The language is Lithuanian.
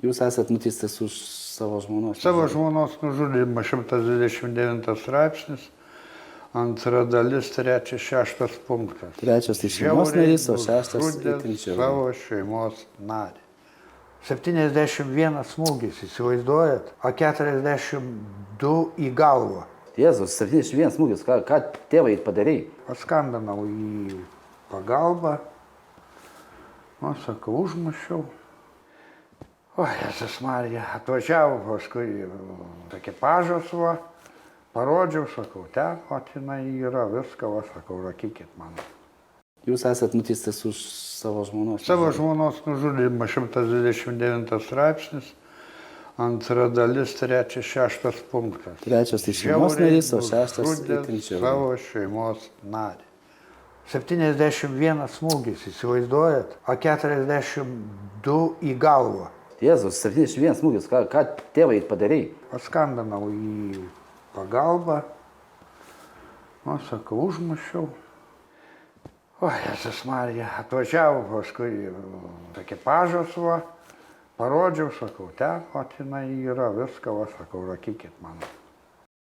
Jūs esat nuteistas už savo žmonos. Savo žmonos nužudymą 129 straipsnis, antra dalis, 3-6 punktas. Trečias tai šeimos narys, o šeštas nužudė itin žiauriai. savo šeimos narį. 71 smūgis, įsivaizduojat, o 42 į galvą. Jėzus, 71 smūgis, ką tėvai padarei? Paskambinau į pagalbą, sakau, užmušiau. O, Jėzus Marija, atvažiavo paskui ekipažas, parodžiau, sakau, ten, o tenai yra viską, sakau, rakykit man. Jūs esat nuteistas už savo žmonos. Savo žmonos nužudymą 129 straipsnis, antra dalis, 3-6 punktas. Trečias tai šeimos narys, o šeštas itin nužudė žiauriai. savo šeimos narį. 71 smūgis, įsivaizduojat, o 42 į galvą. Jėzus, 71 smūgis, ką tėvai padarei? Paskambinau į pagalbą, sakau, užmušiau. O, Jėzus Marija, atvažiavo paskui ekipažas, parodžiau, sakau, ten, o tenai yra viską, sakau, rakykit man.